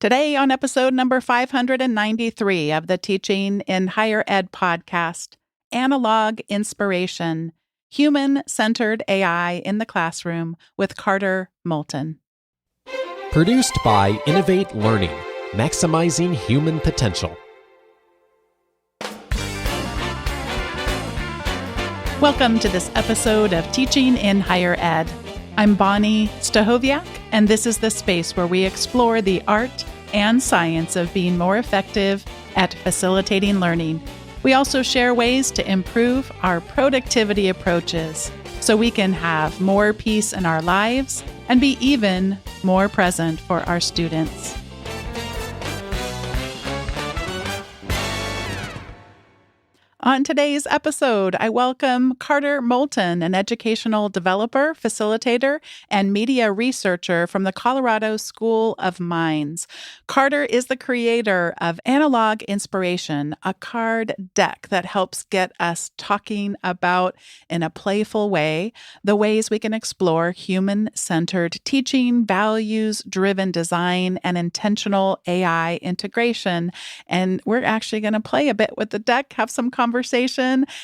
Today, on episode number 593 of the Teaching in Higher Ed podcast, Analog Inspiration, Human-Centered AI in the Classroom with Carter Moulton. Produced by Innovate Learning, maximizing human potential. Welcome to this episode of Teaching in Higher Ed. I'm Bonnie Stahoviak, and this is the space where we explore the art and science of being more effective at facilitating learning. We also share ways to improve our productivity approaches so we can have more peace in our lives and be even more present for our students. On today's episode, I welcome Carter Moulton, an educational developer, facilitator, and media researcher from the Colorado School of Mines. Carter is the creator of Analog Inspiration, a card deck that helps get us talking about, in a playful way, the ways we can explore human-centered teaching, values-driven design, and intentional AI integration. And we're actually going to play a bit with the deck, have some conversation,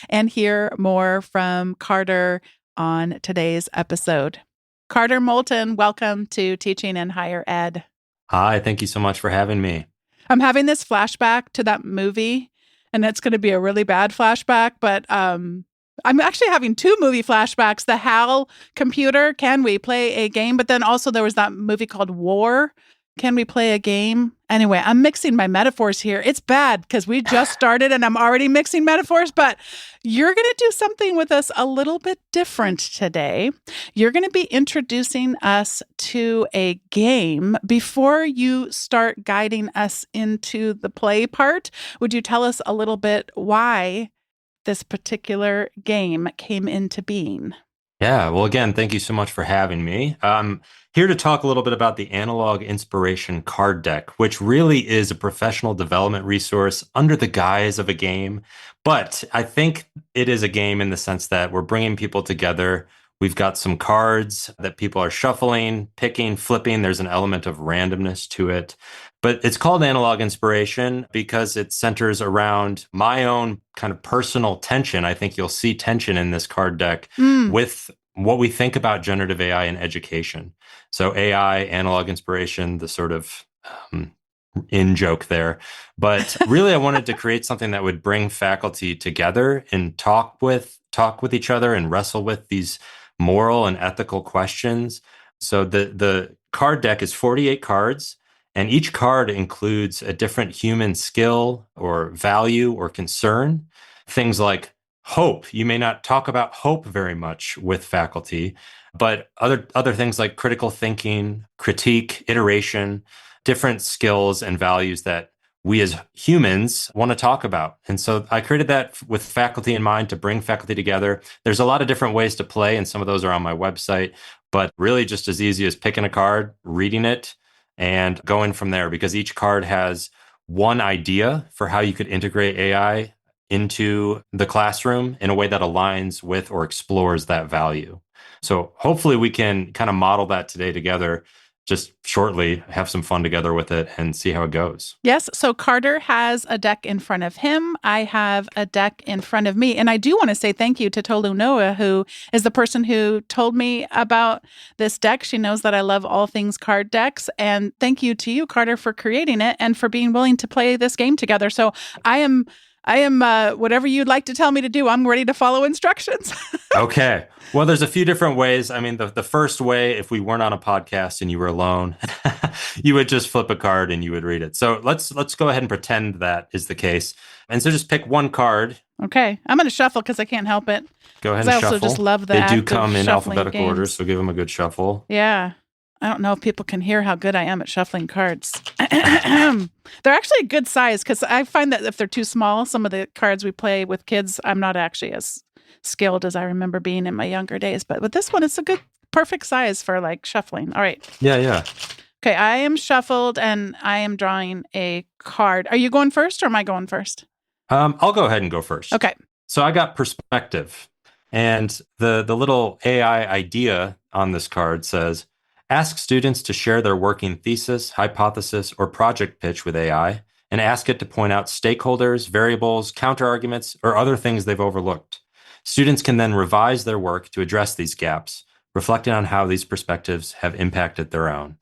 and hear more from Carter on today's episode. Carter Moulton, welcome to Teaching in Higher Ed. Hi, thank you so much for having me. I'm having this flashback to that movie, and it's going to be a really bad flashback, but I'm actually having two movie flashbacks. The HAL computer, can we play a game? But then also there was that movie called War. Can we play a game? Anyway, I'm mixing my metaphors here. It's bad because we just started and I'm already mixing metaphors, but you're going to do something with us a little bit different today. You're going to be introducing us to a game. Before you start guiding us into the play part, would you tell us a little bit why this particular game came into being? Yeah, well, again, thank you so much for having me. I'm here to talk a little bit about the Analog Inspiration card deck, which really is a professional development resource under the guise of a game. But I think it is a game in the sense that we're bringing people together. We've got some cards that people are shuffling, picking, flipping. There's an element of randomness to it. But it's called Analog Inspiration because it centers around my own kind of personal tension. I think you'll see tension in this card deck with what we think about generative AI in education. So AI, Analog Inspiration, the sort of in-joke there. But really, I wanted to create something that would bring faculty together and talk with each other and wrestle with these moral and ethical questions. So the card deck is 48 cards. And each card includes a different human skill or value or concern. Things like hope. You may not talk about hope very much with faculty, but other things like critical thinking, critique, iteration, different skills and values that we as humans want to talk about. And so I created that with faculty in mind to bring faculty together. There's a lot of different ways to play, and some of those are on my website, but really just as easy as picking a card, reading it, and going from there, because each card has one idea for how you could integrate AI into the classroom in a way that aligns with or explores that value. So hopefully we can kind of model that today together, just shortly, have some fun together with it and see how it goes. Yes. So Carter has a deck in front of him. I have a deck in front of me. And I do want to say thank you to Tolu Noah, who is the person who told me about this deck. She knows that I love all things card decks. And thank you to you, Carter, for creating it and for being willing to play this game together. So I am whatever you'd like to tell me to do, I'm ready to follow instructions. Okay. Well, there's a few different ways. I mean, the first way, if we weren't on a podcast and you were alone, you would just flip a card and you would read it. So let's go ahead and pretend that is the case. And so just pick one card. Okay. I'm going to shuffle because I can't help it. Go ahead and shuffle. I also just love the They act do of come in shuffling alphabetical games. order, so give them a good shuffle. Yeah. I don't know if people can hear how good I am at shuffling cards. They're actually a good size because I find that if they're too small, some of the cards we play with kids, I'm not actually as skilled as I remember being in my younger days. But with this one, it's a good, perfect size for like shuffling. All right. Yeah. Okay, I am shuffled and I am drawing a card. Are you going first or am I going first? I'll go ahead and go first. Okay. So I got perspective. And the little AI idea on this card says, Ask students to share their working thesis, hypothesis, or project pitch with AI, and ask it to point out stakeholders, variables, counterarguments, or other things they've overlooked. Students can then revise their work to address these gaps, reflecting on how these perspectives have impacted their own.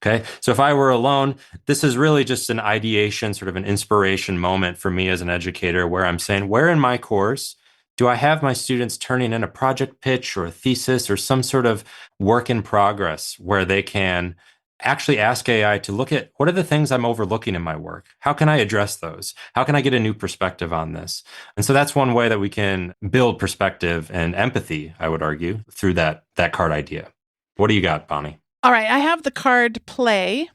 Okay. So if I were alone, this is really just an ideation, sort of an inspiration moment for me as an educator where I'm saying, where in my course do I have my students turning in a project pitch or a thesis or some sort of work in progress where they can actually ask AI to look at what are the things I'm overlooking in my work? How can I address those? How can I get a new perspective on this? And so that's one way that we can build perspective and empathy, I would argue, through that card idea. What do you got, Bonnie? All right, I have the card play,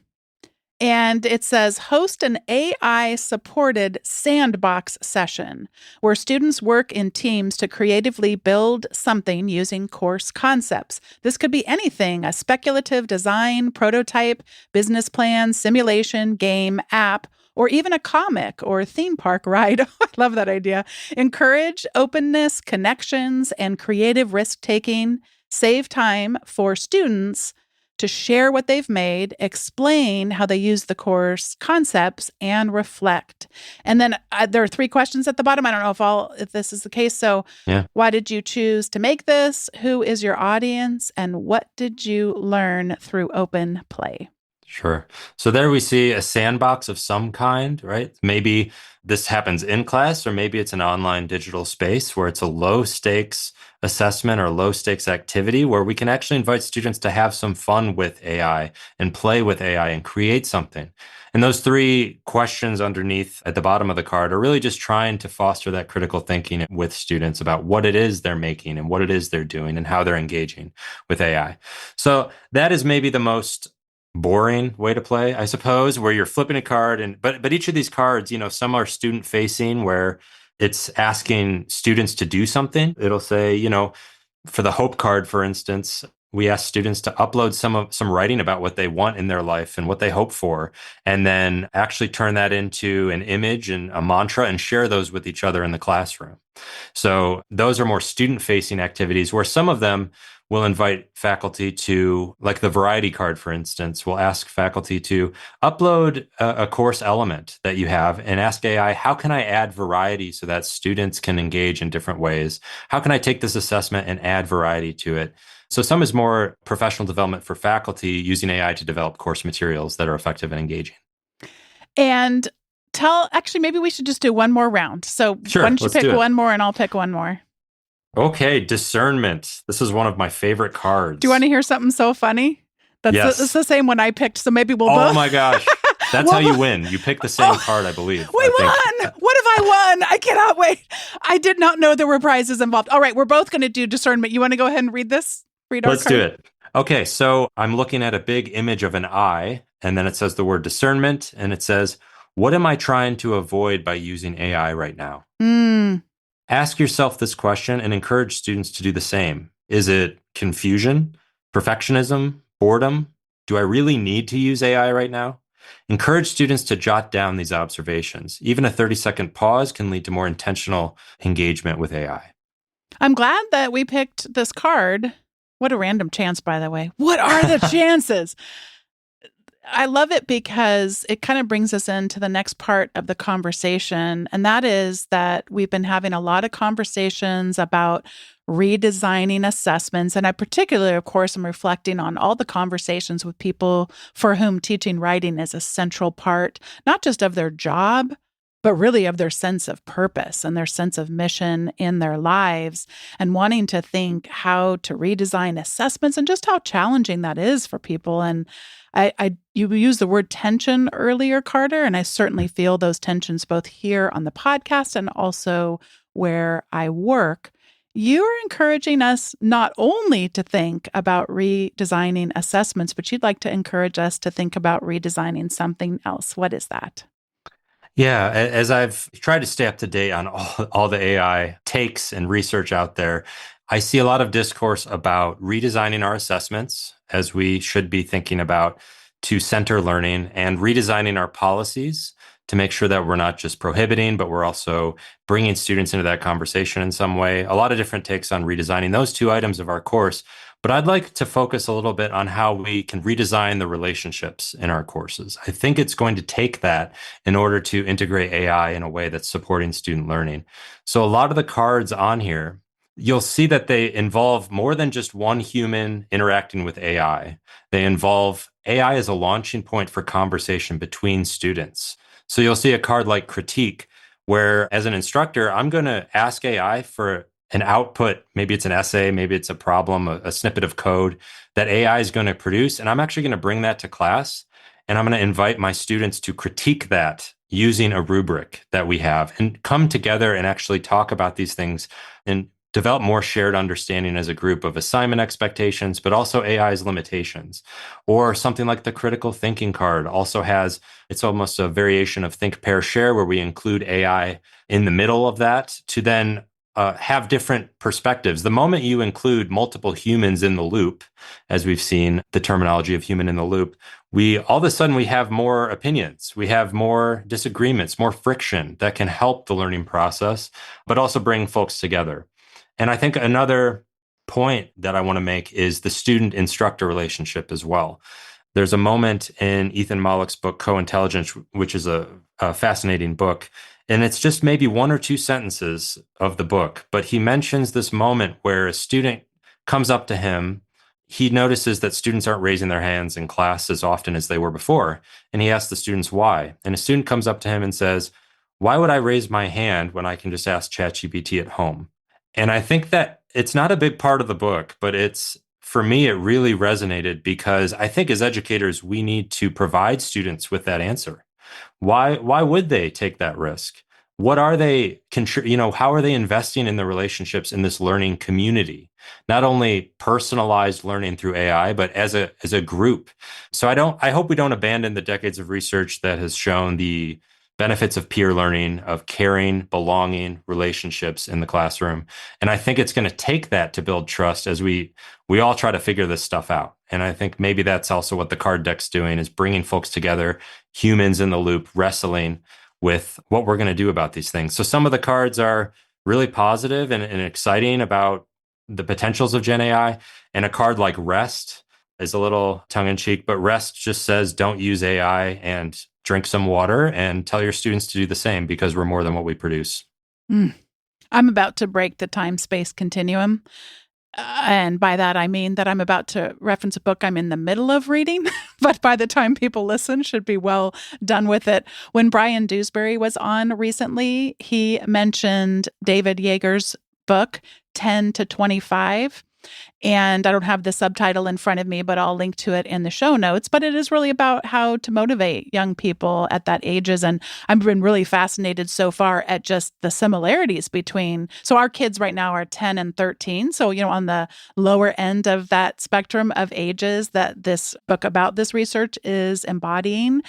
and it says host an AI supported sandbox session where students work in teams to creatively build something using course concepts. This could be anything: a speculative design, prototype, business plan, simulation, game, app, or even a comic or theme park ride. I love that idea. Encourage openness, connections, and creative risk taking. Save time for students to share what they've made, explain how they use the course concepts, and reflect. And then there are 3 questions at the bottom. I don't know if this is the case. So, Yeah. Why did you choose to make this? Who is your audience? And what did you learn through open play? Sure. So there we see a sandbox of some kind, right? Maybe this happens in class, or maybe it's an online digital space where it's a low stakes assessment or low stakes activity where we can actually invite students to have some fun with AI and play with AI and create something. And those 3 questions underneath at the bottom of the card are really just trying to foster that critical thinking with students about what it is they're making and what it is they're doing and how they're engaging with AI. So that is maybe the most boring way to play, I suppose, where you're flipping a card but each of these cards, some are student facing where it's asking students to do something. It'll say, for the hope card, for instance, we ask students to upload some writing about what they want in their life and what they hope for, and then actually turn that into an image and a mantra and share those with each other in the classroom. So those are more student-facing activities where some of them will invite faculty to, like the variety card, for instance, will ask faculty to upload a course element that you have and ask AI, how can I add variety so that students can engage in different ways? How can I take this assessment and add variety to it? So some is more professional development for faculty using AI to develop course materials that are effective and engaging. And actually, maybe we should just do one more round. So Sure, why don't you let's pick do it. one more and I'll pick one more. Okay, discernment. This is one of my favorite cards. Do you want to hear something so funny? Yes. It's the same one I picked, so maybe we'll Oh both. my gosh. That's how you win. You pick the same card, I believe. We won! What have I won? I cannot wait. I did not know there were prizes involved. All right, we're both going to do discernment. You want to go ahead and read this? Let's do it. Okay, so I'm looking at a big image of an eye, and then it says the word discernment, and it says, what am I trying to avoid by using AI right now? Ask yourself this question and encourage students to do the same. Is it confusion, perfectionism, boredom? Do I really need to use AI right now? Encourage students to jot down these observations. Even a 30-second pause can lead to more intentional engagement with AI. I'm glad that we picked this card. What a random chance, by the way. What are the chances? I love it because it kind of brings us into the next part of the conversation. And that is that we've been having a lot of conversations about redesigning assessments. And I particularly, of course, am reflecting on all the conversations with people for whom teaching writing is a central part, not just of their job, but really of their sense of purpose and their sense of mission in their lives, and wanting to think how to redesign assessments and just how challenging that is for people. And you used the word tension earlier, Carter, and I certainly feel those tensions both here on the podcast and also where I work. You're encouraging us not only to think about redesigning assessments, but you'd like to encourage us to think about redesigning something else. What is that? Yeah, as I've tried to stay up to date on all the AI takes and research out there, I see a lot of discourse about redesigning our assessments, as we should be thinking about, to center learning, and redesigning our policies to make sure that we're not just prohibiting, but we're also bringing students into that conversation in some way. A lot of different takes on redesigning those 2 items of our course. But I'd like to focus a little bit on how we can redesign the relationships in our courses. I think it's going to take that in order to integrate AI in a way that's supporting student learning. So a lot of the cards on here, you'll see that they involve more than just one human interacting with AI. They involve AI as a launching point for conversation between students. So you'll see a card like critique, where as an instructor, I'm going to ask AI for an output. Maybe it's an essay, maybe it's a problem, a snippet of code that AI is going to produce. And I'm actually going to bring that to class. And I'm going to invite my students to critique that using a rubric that we have and come together and actually talk about these things and develop more shared understanding as a group of assignment expectations, but also AI's limitations. Or something like the critical thinking card also has, it's almost a variation of think, pair, share, where we include AI in the middle of that to then have different perspectives. The moment you include multiple humans in the loop, as we've seen the terminology of human in the loop, we all of a sudden we have more opinions, we have more disagreements, more friction that can help the learning process, but also bring folks together. And I think another point that I want to make is the student instructor relationship as well. There's a moment in Ethan Mollick's book, Co-Intelligence, which is a fascinating book. And it's just maybe one or two sentences of the book, but he mentions this moment where a student comes up to him. He notices that students aren't raising their hands in class as often as they were before. And he asks the students why. And a student comes up to him and says, "Why would I raise my hand when I can just ask ChatGPT at home?" And I think that it's not a big part of the book, but for me, it really resonated because I think as educators, we need to provide students with that answer. Why would they take that risk? What are they how are they investing in the relationships in this learning community? Not only personalized learning through AI, but as a group. So I hope we don't abandon the decades of research that has shown the benefits of peer learning, of caring, belonging, relationships in the classroom. And I think it's going to take that to build trust as we all try to figure this stuff out. And I think maybe that's also what the card deck's doing, is bringing folks together, humans in the loop, wrestling with what we're going to do about these things. So some of the cards are really positive and exciting about the potentials of Gen AI. And a card like Rest is a little tongue in cheek, but Rest just says don't use AI and drink some water and tell your students to do the same because we're more than what we produce. I'm about to break the time-space continuum. And by that, I mean that I'm about to reference a book I'm in the middle of reading, but by the time people listen, should be well done with it. When Brian Dewsbury was on recently, he mentioned David Yeager's book, 10 to 25. And I don't have the subtitle in front of me, but I'll link to it in the show notes. But it is really about how to motivate young people at that ages. And I've been really fascinated so far at just the similarities between, so our kids right now are 10 and 13. So, on the lower end of that spectrum of ages that this book about this research is embodying.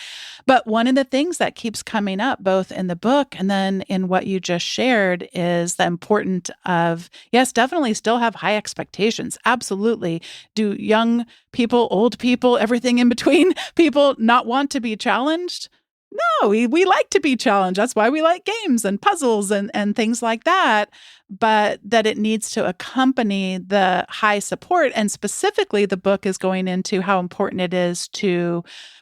But one of the things that keeps coming up both in the book and then in what you just shared is the importance of, yes, definitely still have high expectations. Absolutely. Do young people, old people, everything in between people not want to be challenged? No, we like to be challenged. That's why we like games and puzzles and things like that. But that it needs to accompany the high support. And specifically, the book is going into how important it is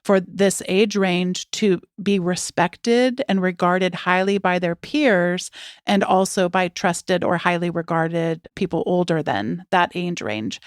for this age range to be respected and regarded highly by their peers and also by trusted or highly regarded people older than that age range.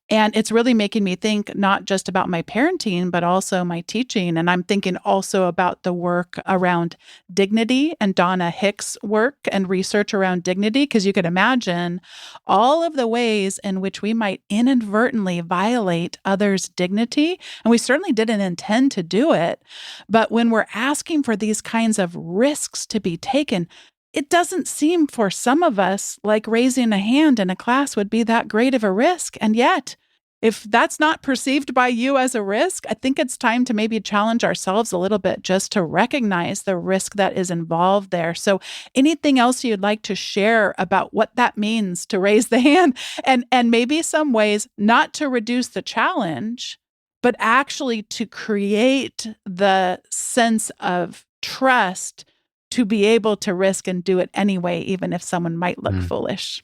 And it's really making me think not just about my parenting, but also my teaching. And I'm thinking also about the work around dignity and Donna Hicks' work and research around dignity, because you could imagine all of the ways in which we might inadvertently violate others' dignity. And we certainly didn't intend to do it. But when we're asking for these kinds of risks to be taken, it doesn't seem for some of us like raising a hand in a class would be that great of a risk. And yet, if that's not perceived by you as a risk, I think it's time to maybe challenge ourselves a little bit just to recognize the risk that is involved there. So anything else you'd like to share about what that means to raise the hand and maybe some ways not to reduce the challenge, but actually to create the sense of trust to be able to risk and do it anyway, even if someone might look foolish.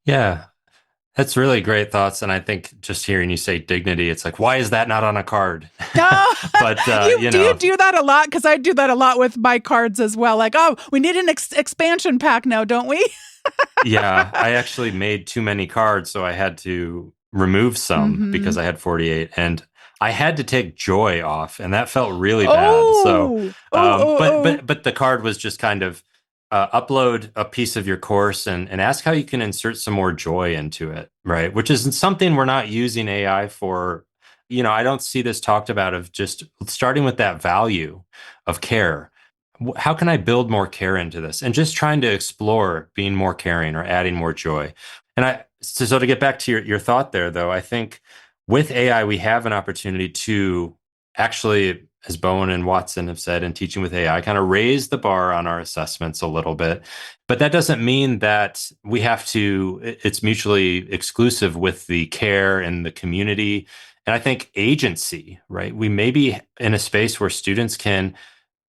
Yeah. That's really great thoughts. And I think just hearing you say dignity, it's like, why is that not on a card? Oh, But, you do you do that a lot? Because I do that a lot with my cards as well. Like, oh, we need an expansion pack now, don't we? yeah, I actually made too many cards, so I had to remove some Mm-hmm. because I had 48, and I had to take joy off, and that felt really bad. So, Oh, oh, oh, oh. but the card was just kind of upload a piece of your course and ask how you can insert some more joy into it, right? Which is something we're not using AI for. I don't see this talked about of just starting with that value of care. How can I build more care into this? And just trying to explore being more caring or adding more joy. So to get back to your thought there, though, I think with AI, we have an opportunity to actually, as Bowen and Watson have said in Teaching with AI, kind of raise the bar on our assessments a little bit. But that doesn't mean that we have to, it's mutually exclusive with the care and the community. And I think agency, right? We may be in a space where students can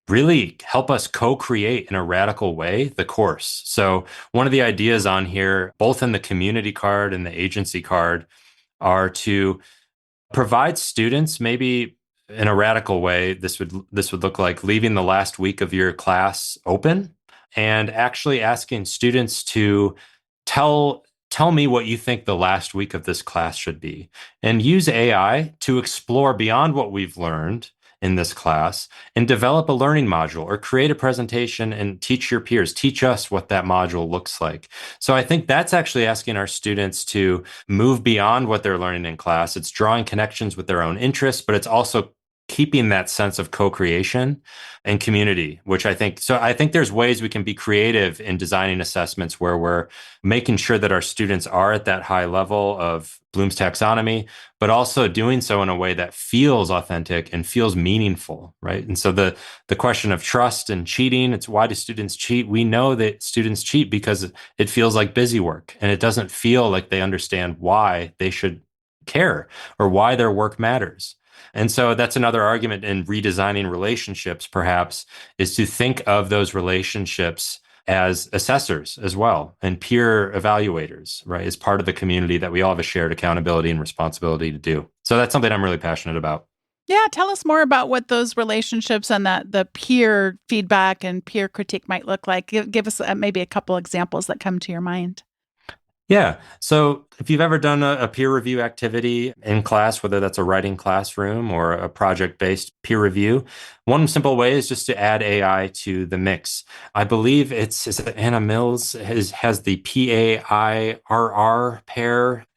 really help us co-create in a radical way the course. So one of the ideas on here, both in the community card and the agency card, are to provide students maybe in a radical way. This would look like leaving the last week of your class open and actually asking students to tell me what you think the last week of this class should be, and use AI to explore beyond what we've learned in this class and develop a learning module or create a presentation and teach your peers, teach us what that module looks like. So I think that's actually asking our students to move beyond what they're learning in class. It's drawing connections with their own interests, but it's also keeping that sense of co-creation and community, which I think there's ways we can be creative in designing assessments where we're making sure that our students are at that high level of Bloom's taxonomy, but also doing so in a way that feels authentic and feels meaningful, right? And so the question of trust and cheating, it's why do students cheat? We know that students cheat because it feels like busy work, and it doesn't feel like they understand why they should care or why their work matters. And so that's another argument in redesigning relationships, perhaps, is to think of those relationships as assessors as well and peer evaluators, right? As part of the community that we all have a shared accountability and responsibility to do. So that's something I'm really passionate about. Yeah, tell us more about what those relationships and that the peer feedback and peer critique might look like. Give us maybe a couple examples that come to your mind. Yeah. So if you've ever done a peer review activity in class, whether that's a writing classroom or a project-based peer review, one simple way is just to add AI to the mix. I believe is it Anna Mills has the PAIRR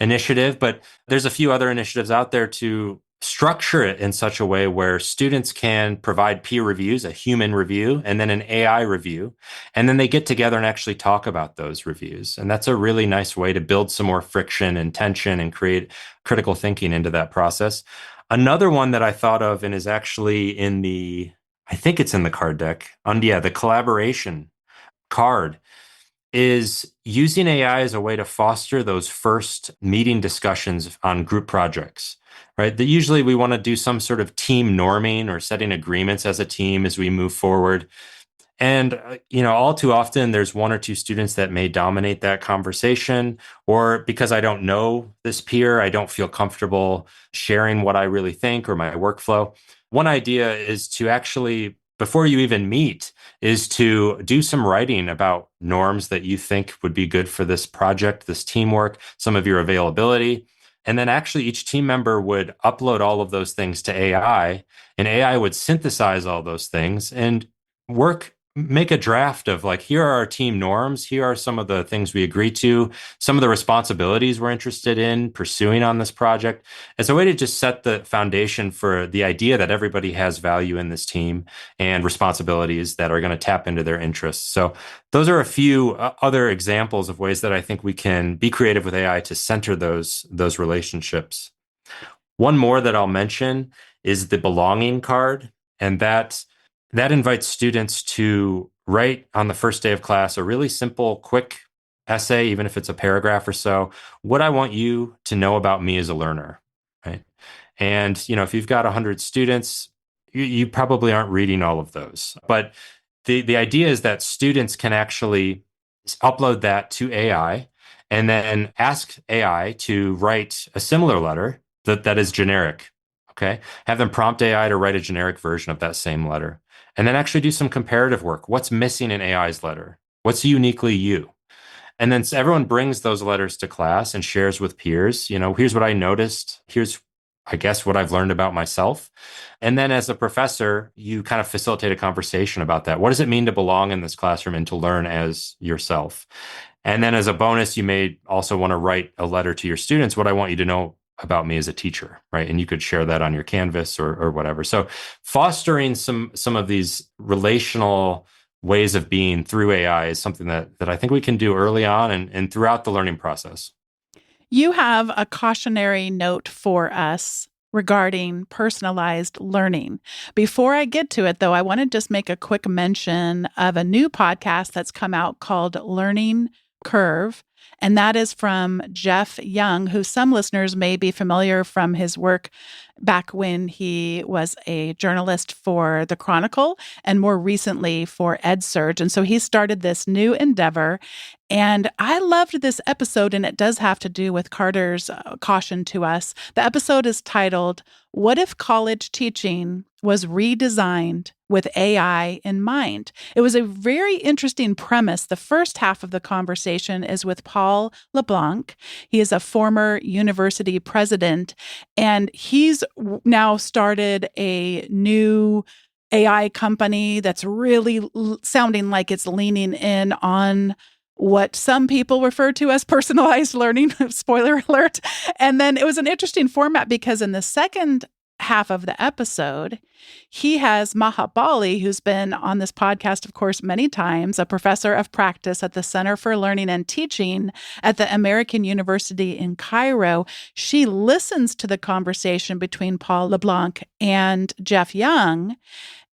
initiative, but there's a few other initiatives out there to structure it in such a way where students can provide peer reviews, a human review, and then an AI review. And then they get together and actually talk about those reviews. And that's a really nice way to build some more friction and tension and create critical thinking into that process. Another one that I thought of and is actually I think it's in the card deck. Yeah, the collaboration card is using AI as a way to foster those first meeting discussions on group projects, right? That usually we want to do some sort of team norming or setting agreements as a team as we move forward. And, all too often there's one or two students that may dominate that conversation, or because I don't know this peer, I don't feel comfortable sharing what I really think or my workflow. One idea is to actually, before you even meet, is to do some writing about norms that you think would be good for this project, this teamwork, some of your availability. And then actually each team member would upload all of those things to AI, and AI would synthesize all those things and make a draft of like, here are our team norms. Here are some of the things we agree to, some of the responsibilities we're interested in pursuing on this project, as a way to just set the foundation for the idea that everybody has value in this team and responsibilities that are going to tap into their interests. So those are a few other examples of ways that I think we can be creative with AI to center those relationships. One more that I'll mention is the belonging card, and that invites students to write on the first day of class a really simple, quick essay, even if it's a paragraph or so, what I want you to know about me as a learner, right? And, if you've got 100 students, you probably aren't reading all of those. But the idea is that students can actually upload that to AI, and then ask AI to write a similar letter that is generic. Okay. Have them prompt AI to write a generic version of that same letter. And then actually do some comparative work. What's missing in AI's letter? What's uniquely you? And then everyone brings those letters to class and shares with peers. Here's what I noticed. Here's, I guess, what I've learned about myself. And then as a professor, you kind of facilitate a conversation about that. What does it mean to belong in this classroom and to learn as yourself? And then as a bonus, you may also want to write a letter to your students. What I want you to know about me as a teacher, right? And you could share that on your Canvas or whatever. So fostering some of these relational ways of being through AI is something that I think we can do early on and throughout the learning process. You have a cautionary note for us regarding personalized learning. Before I get to it, though, I want to just make a quick mention of a new podcast that's come out called Learning Curve. And that is from Jeff Young, who some listeners may be familiar from his work back when he was a journalist for The Chronicle and more recently for EdSurge. And so he started this new endeavor. And I loved this episode, and it does have to do with Carter's caution to us. The episode is titled, "What if College Teaching Was Redesigned with AI in Mind?" It was a very interesting premise. The first half of the conversation is with Paul LeBlanc. He is a former university president, and he's now started a new AI company that's really sounding like it's leaning in on what some people refer to as personalized learning, spoiler alert. And then it was an interesting format because in the second half of the episode, he has Maha Bali, who's been on this podcast, of course, many times, a professor of practice at the Center for Learning and Teaching at the American University in Cairo. She listens to the conversation between Paul LeBlanc and Jeff Young,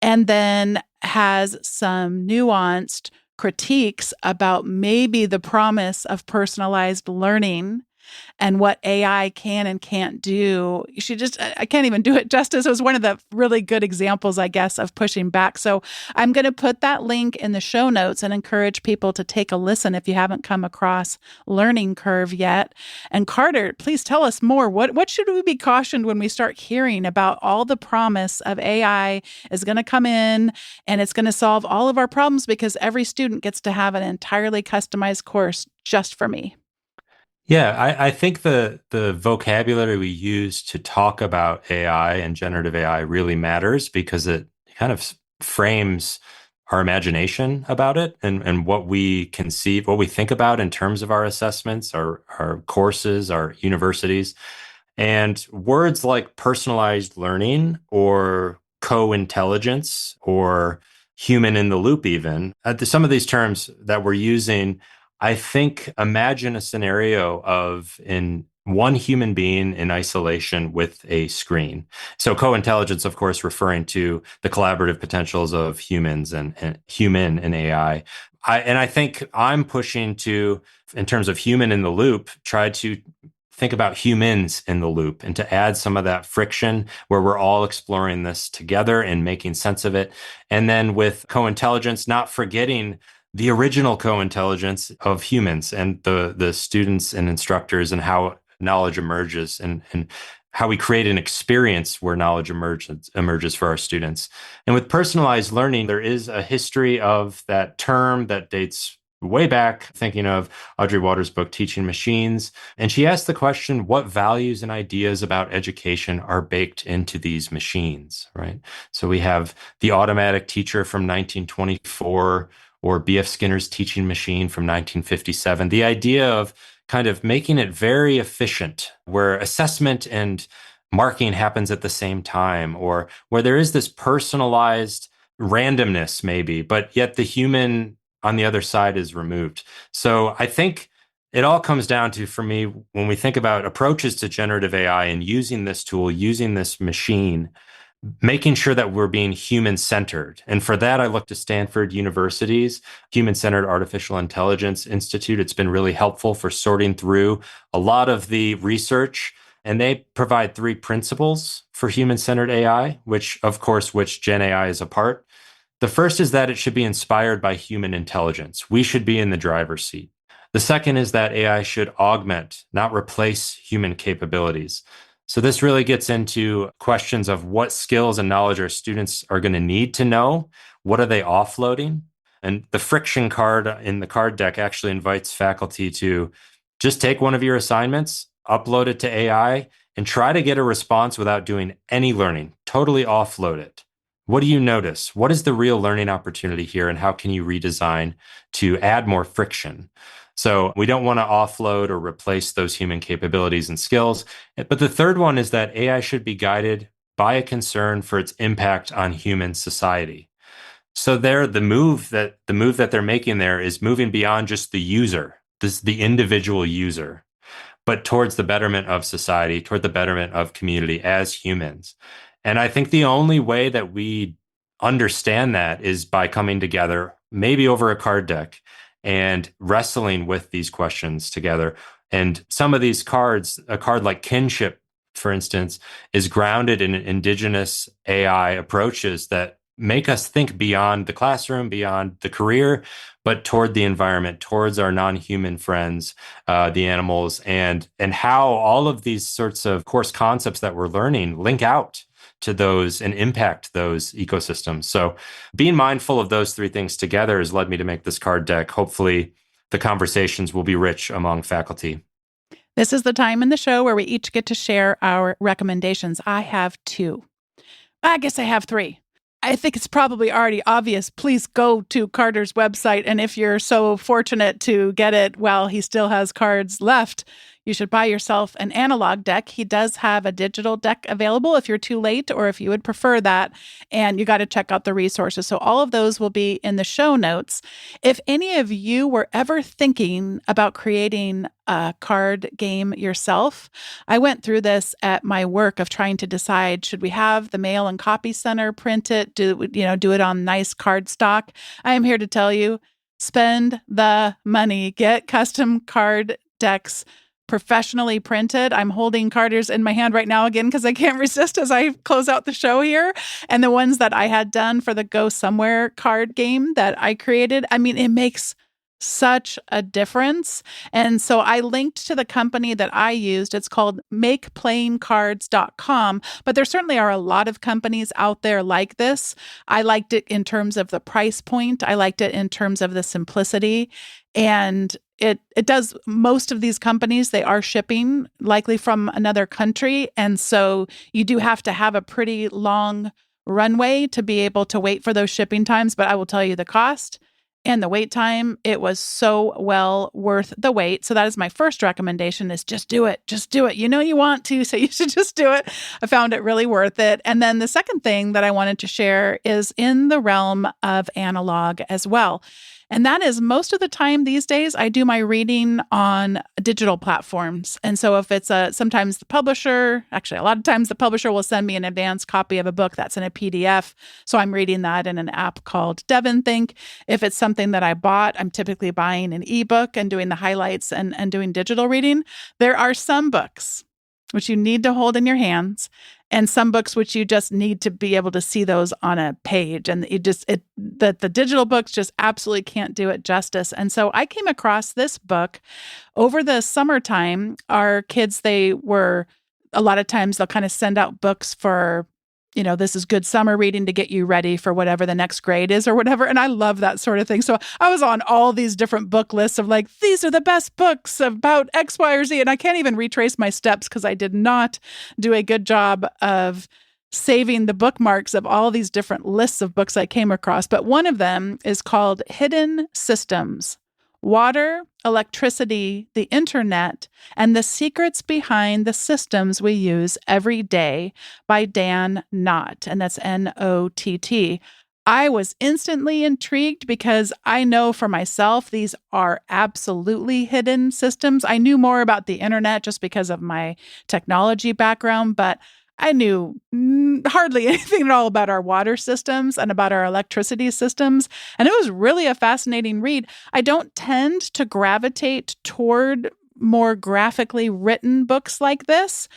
and then has some nuanced critiques about maybe the promise of personalized learning and what AI can and can't do. I can't even do it justice. It was one of the really good examples, I guess, of pushing back. So I'm going to put that link in the show notes and encourage people to take a listen if you haven't come across Learning Curve yet. And Carter, please tell us more. What should we be cautioned when we start hearing about all the promise of AI is going to come in and it's going to solve all of our problems because every student gets to have an entirely customized course just for me? Yeah, I think the vocabulary we use to talk about AI and generative AI really matters because it kind of frames our imagination about it and what we conceive, what we think about in terms of our assessments, our courses, our universities. And words like personalized learning or co-intelligence or human in the loop, even some of these terms that we're using, I think imagine a scenario of in one human being in isolation with a screen. So co-intelligence, of course, referring to the collaborative potentials of humans and human and AI. I think I'm pushing to, in terms of human in the loop, try to think about humans in the loop and to add some of that friction where we're all exploring this together and making sense of it. And then with co-intelligence, not forgetting the original co-intelligence of humans and the students and instructors and how knowledge emerges and how we create an experience where knowledge emerges for our students. And with personalized learning, there is a history of that term that dates way back, thinking of Audrey Waters' book, Teaching Machines. And she asked the question, what values and ideas about education are baked into these machines, right? So we have the automatic teacher from 1924 or B.F. Skinner's teaching machine from 1957. The idea of kind of making it very efficient, where assessment and marking happens at the same time, or where there is this personalized randomness maybe, but yet the human on the other side is removed. So I think it all comes down to, for me, when we think about approaches to generative AI and using this tool, using this machine, making sure that we're being human-centered. And for that, I look to Stanford University's Human-Centered Artificial Intelligence Institute. It's been really helpful for sorting through a lot of the research. And they provide 3 principles for human-centered AI, which Gen AI is a part. The first is that it should be inspired by human intelligence. We should be in the driver's seat. The second is that AI should augment, not replace human capabilities. So this really gets into questions of what skills and knowledge our students are going to need to know. What are they offloading? And the friction card in the card deck actually invites faculty to just take one of your assignments, upload it to AI, and try to get a response without doing any learning. Totally offload it. What do you notice? What is the real learning opportunity here, and how can you redesign to add more friction? So we don't want to offload or replace those human capabilities and skills. But the third one is that AI should be guided by a concern for its impact on human society. So there, the move that they're making there is moving beyond just the user, the individual user, but towards the betterment of society, toward the betterment of community as humans. And I think the only way that we understand that is by coming together, maybe over a card deck, and wrestling with these questions together. And some of these cards, a card like kinship, for instance, is grounded in indigenous AI approaches that make us think beyond the classroom, beyond the career, but toward the environment, towards our non-human friends, the animals, and how all of these sorts of course concepts that we're learning link out to those and impact those ecosystems. So being mindful of those three things together has led me to make this card deck. Hopefully the conversations will be rich among faculty. This is the time in the show where we each get to share our recommendations. I have two. I guess I have three. I think it's probably already obvious. Please go to Carter's website. And if you're so fortunate to get it while he still has cards left, you should buy yourself an analog deck. He does have a digital deck available if you're too late or if you would prefer that. And you got to check out the resources. So all of those will be in the show notes. If any of you were ever thinking about creating a card game yourself, I went through this at my work of trying to decide, should we have the mail and copy center print it, do it on nice card stock? I am here to tell you, spend the money, get custom card decks professionally printed. I'm holding Carter's in my hand right now again because I can't resist as I close out the show here. And the ones that I had done for the Go Somewhere card game that I created, I mean, it makes such a difference. And so I linked to the company that I used. It's called makeplayingcards.com, but there certainly are a lot of companies out there like this. I liked it in terms of the price point. I liked it in terms of the simplicity. And it does, most of these companies, they are shipping likely from another country. And so you do have to have a pretty long runway to be able to wait for those shipping times. But I will tell you the cost and the wait time, it was so well worth the wait. So that is my first recommendation, is just do it. Just do it. You know you want to, so you should just do it. I found it really worth it. And then the second thing that I wanted to share is in the realm of analog as well. And that is, most of the time these days, I do my reading on digital platforms. And so if it's sometimes the publisher, actually a lot of times the publisher will send me an advanced copy of a book that's in a PDF. So I'm reading that in an app called DevonThink. If it's something that I bought, I'm typically buying an ebook and doing the highlights and doing digital reading. There are some books which you need to hold in your hands, and some books which you just need to be able to see those on a page. And the digital books just absolutely can't do it justice. And so I came across this book over the summertime. Our kids, a lot of times they'll kind of send out books for, this is good summer reading to get you ready for whatever the next grade is or whatever. And I love that sort of thing. So I was on all these different book lists of like, these are the best books about X, Y, or Z. And I can't even retrace my steps because I did not do a good job of saving the bookmarks of all these different lists of books I came across. But one of them is called Hidden Systems: Water, Electricity, the Internet, and the Secrets Behind the Systems We Use Every Day by Dan Knott, and that's Nott. I was instantly intrigued because I know for myself these are absolutely hidden systems. I knew more about the internet just because of my technology background, but I knew hardly anything at all about our water systems and about our electricity systems. And it was really a fascinating read. I don't tend to gravitate toward more graphically written books like this.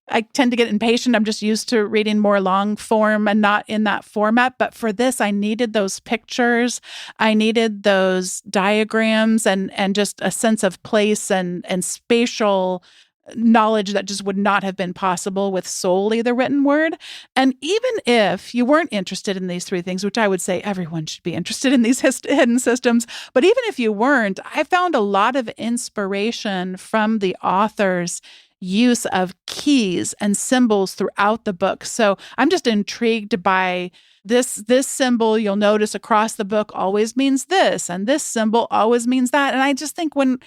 I tend to get impatient. I'm just used to reading more long form and not in that format. But for this, I needed those pictures. I needed those diagrams and just a sense of place and spatial knowledge that just would not have been possible with solely the written word. And even if you weren't interested in these three things, which I would say everyone should be interested in these hidden systems, but even if you weren't, I found a lot of inspiration from the author's use of keys and symbols throughout the book. So I'm just intrigued by this symbol you'll notice across the book always means this, and this symbol always means that. And I just think when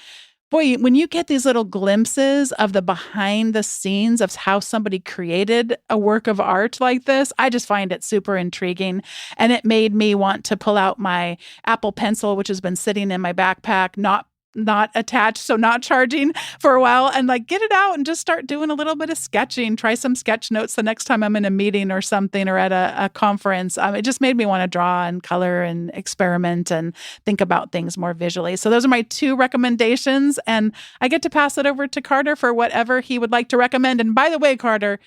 you get these little glimpses of the behind the scenes of how somebody created a work of art like this, I just find it super intriguing. And it made me want to pull out my Apple Pencil, which has been sitting in my backpack, not attached, so not charging for a while, and like get it out and just start doing a little bit of sketching. Try some sketch notes the next time I'm in a meeting or something or at a conference. It just made me want to draw and color and experiment and think about things more visually. So those are my two recommendations, and I get to pass it over to Carter for whatever he would like to recommend. And by the way, Carter,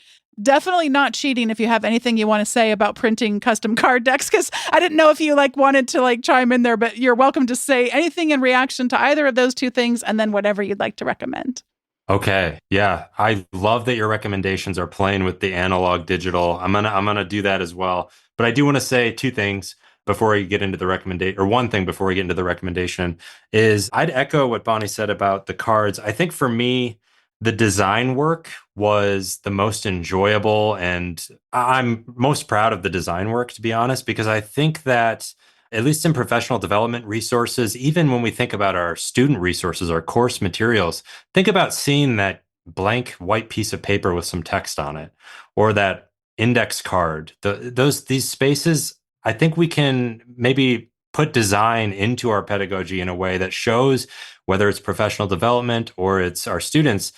definitely not cheating if you have anything you want to say about printing custom card decks, because I didn't know if you wanted to chime in there, but you're welcome to say anything in reaction to either of those two things and then whatever you'd like to recommend. Okay. Yeah. I love that your recommendations are playing with the analog digital. I'm gonna do that as well. But I do want to say two things before we get into the recommendation, or one thing before we get into the recommendation is I'd echo what Bonnie said about the cards. I think for me, the design work was the most enjoyable, and I'm most proud of the design work, to be honest, because I think that at least in professional development resources, even when we think about our student resources, our course materials, think about seeing that blank white piece of paper with some text on it, or that index card. These spaces, I think we can maybe put design into our pedagogy in a way that shows, whether it's professional development or it's our students,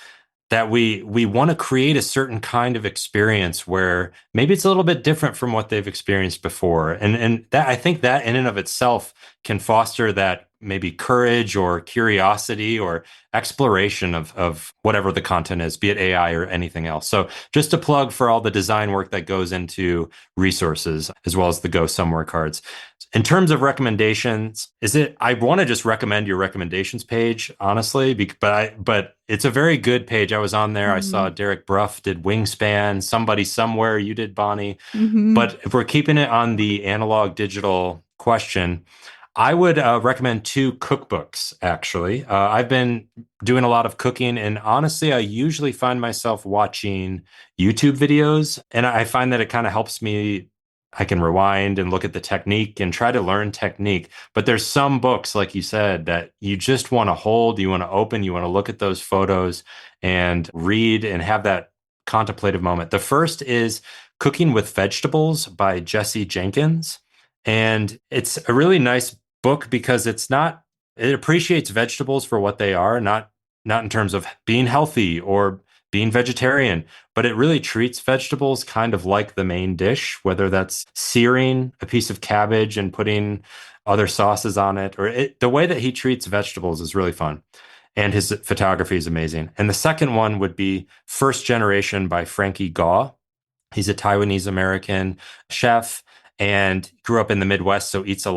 that we want to create a certain kind of experience where maybe it's a little bit different from what they've experienced before. And that, I think that in and of itself can foster that maybe courage or curiosity or exploration of whatever the content is, be it AI or anything else. So just a plug for all the design work that goes into resources, as well as the Go Somewhere cards. In terms of recommendations, I want to just recommend your recommendations page, honestly, but it's a very good page. I was on there. I saw Derek Bruff did Wingspan, Somebody Somewhere, you did, Bonnie. But if we're keeping it on the analog digital question, I would recommend two cookbooks, actually. I've been doing a lot of cooking, and honestly, I usually find myself watching YouTube videos, and I find that it kind of helps me. I can rewind and look at the technique and try to learn technique. But there's some books, like you said, that you just want to hold, you want to open, you want to look at those photos and read and have that contemplative moment. The first is Cooking with Vegetables by Jesse Jenkins. And it's a really nice book because it appreciates vegetables for what they are, not in terms of being healthy or being vegetarian, but it really treats vegetables kind of like the main dish, whether that's searing a piece of cabbage and putting other sauces on it, the way that he treats vegetables is really fun. And his photography is amazing. And the second one would be First Generation by Frankie Gaw. He's a Taiwanese American chef and grew up in the Midwest, so ate a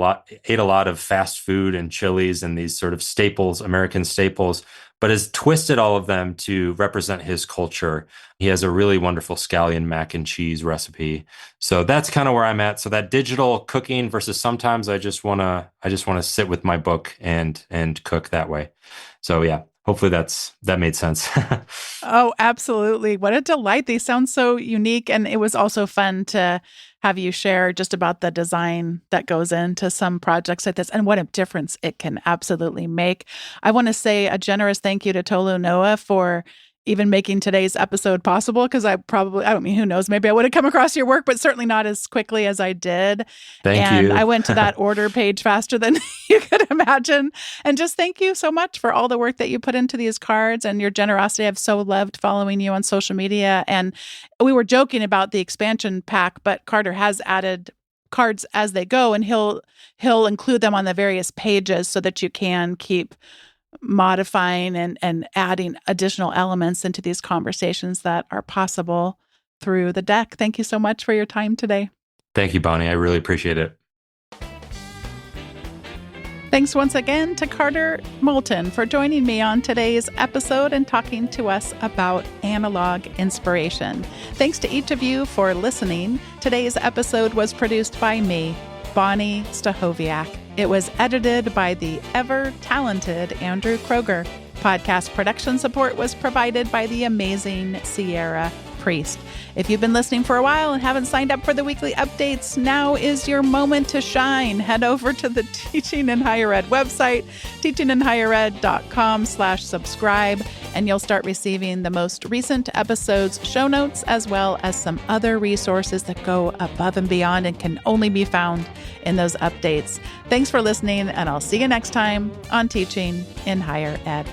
lot of fast food and chilies and these sort of staples, American staples, but has twisted all of them to represent his culture. He has a really wonderful scallion mac and cheese recipe. So that's kind of where I'm at. So that digital cooking versus sometimes I just want to sit with my book and cook that way. So yeah, hopefully that made sense. Oh, absolutely. What a delight. They sound so unique. And it was also fun to have you share just about the design that goes into some projects like this and what a difference it can absolutely make. I want to say a generous thank you to Tolu Noah for even making today's episode possible, because who knows, maybe I would have come across your work, but certainly not as quickly as I did. Thank you. I went to that order page faster than you could imagine. And just thank you so much for all the work that you put into these cards and your generosity. I've so loved following you on social media. And we were joking about the expansion pack, but Carter has added cards as they go, and he'll include them on the various pages so that you can keep modifying and adding additional elements into these conversations that are possible through the deck. Thank you so much for your time today. Thank you, Bonnie. I really appreciate it. Thanks once again to Carter Moulton for joining me on today's episode and talking to us about analog inspiration. Thanks to each of you for listening. Today's episode was produced by me, Bonnie Stachowiak. It was edited by the ever-talented Andrew Kroger. Podcast production support was provided by the amazing Sierra Priest. If you've been listening for a while and haven't signed up for the weekly updates, now is your moment to shine. Head over to the Teaching in Higher Ed website, teachinginhighered.com/subscribe, and you'll start receiving the most recent episodes, show notes, as well as some other resources that go above and beyond and can only be found in those updates. Thanks for listening, and I'll see you next time on Teaching in Higher Ed.